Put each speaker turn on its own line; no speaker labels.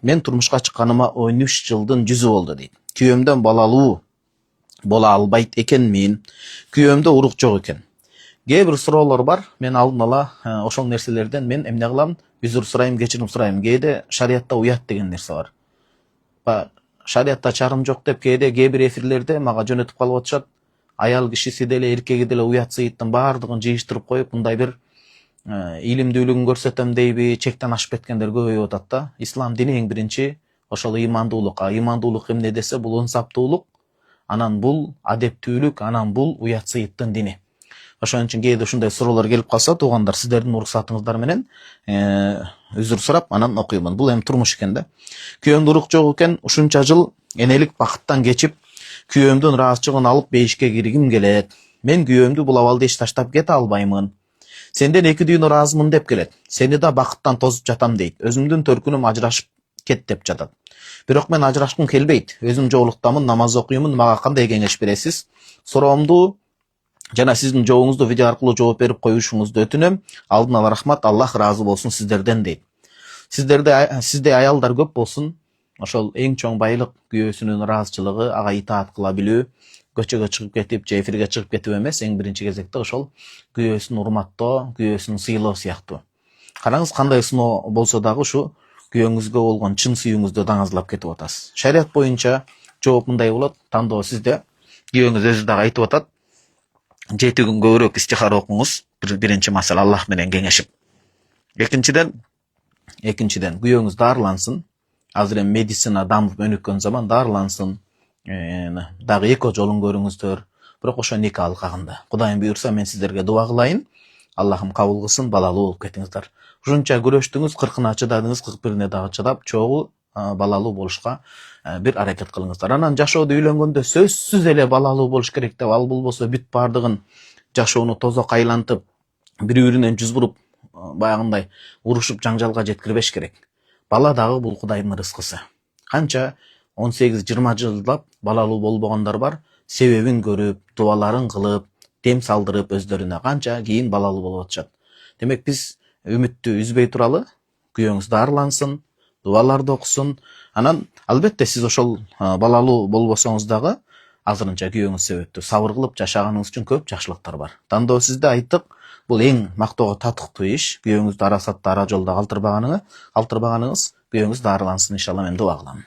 Мен турмушка чыкканыма 13 жылдын 100 болду дейт. Күйөөмдөн балалуу бола албайт экенмин. Күйөөмдө урук жок экен. Кээ бир суроолор бар. Мен алдын ала ошол нерселерден мен эмне кылам? Үзүр сурайм, кечирим сурайм. Кээде шариятта уят деген нерсе бар. Шариятта чарым жок деп кээде кээ бир эфирлерде мага жөнөтүп калып атышат. Аял кишиси деле, эркеги деле уят сыйыттын баардыгын жыйыштырып коюп, мындай бир илимдүүлүгүн көрсөтөм дейби, чектен ашып кеткендер көбөйүп атат да. Ислам дини эң биринчи ошол ыймандуулук. Ыймандуулук эмне десе, бул ынсаптуулук, анан бул адептүүлүк, анан бул уят сыйыттын дини. Ошон үчүн кээде ушундай суроолор келип калса, туугандар, сиздердин уруксатыңыздар менен үзүр сурап, анан окуймун. Бул эми турмуш экен да. Күйөөмдө урук жок экен, ушунча жыл энелик бакыттан кечип, күйөөмдүн ыраазычылыгын алып бейишке киргим келет. Мен күйөөмдү бул абалда эч таштап кете албаймын. Сенден 2 дүйнө ыраазымын деп келет. Сени да бакыттан тосуп жатам дейт. Өзүмдүн төркүнүм ажырашып кет деп жатат. Бирок мен ажырашкым келбейт. Өзүм жоолуктамын, намаз окуймун. Мага кандай кеңеш бересиз? Суроомду жана сиздин жообуңузду видео аркылуу жооп берип коюшуңузду өтүнөм. Алдын ала рахмат, Аллах ыраазы болсун сиздерден дейт. Сизде аялдар көп болсун. Ошол эң чоң байлык күйөөсүнүн ыраазычылыгы, ага итаат кыла билүү, көчөгө чыгып кетип, же эфирге чыгып кетип эмес, эң биринчи кезекте ошол күйөөсүн урматтоо, күйөөсүн сыйлоо сыяктуу. Караңыз, кандай сыноо болсо дагы ушу күйөөңүзгө болгон чын сүйүүңүздү даңазлап кетип атасыз. Шарият боюнча жооп мындай болот: тандоо сизде. Күйөөңүз өзү дагы айтып атат. 7 күн көбүрөөк истихара окуңуз. Биринчи маселе Аллах менен кеңешип. Экинчиден күйөөңүз дарылансын. Азыр эми медицина дамып өнүккөн заман, дарылансын. Дагы эко жолун көрүңүздөр. Бирок ошо никах алкагында. Кудайым буйрса, мен сиздерге дуа кылайын. Аллахым кабыл кылсын, балалуу болуп кетиңиздер. Ушунча күрөштүңүз, 40-ына чыдадыңыз, 41-ине дагы чыдап, чогуу балалуу болушка бир аракет кылыңыздар. Анан жашоодо үйлөнгөндө сөзсүз эле балалуу болуш керек деп, ал болбосо бүт баардыгын жашоону тозок айлантып, бири-биринен жүз буруп, баягындай урушуп жаңжалга жеткирбеш керек. Бала дагы бул Кудайдын рызкысы. Канча 18-20 жылдап балалуу болбогондар бар, себебин көрүп, дуаларын кылып, дем салдырып өздөрүнө, канча кийин балалуу болуп атышат. Демек биз үмүттү үзбөй туралы, күйөөңүз дарылансын, дуаларды окусун. Анан албетте сиз ошол балалуу болбосоңуз дагы азырынча күйөөңүз себептүү сабыр кылып жашаганыңыз үчүн көп жакшылыктар бар. Тандоо сизде, айттык. Бул эң мактоого татыктуу иш. Күйөөңүздү арасатта, ара жолдо калтырбаганыңыз, күйөөңүз дарылансын, иншалла, мен дуа кылам.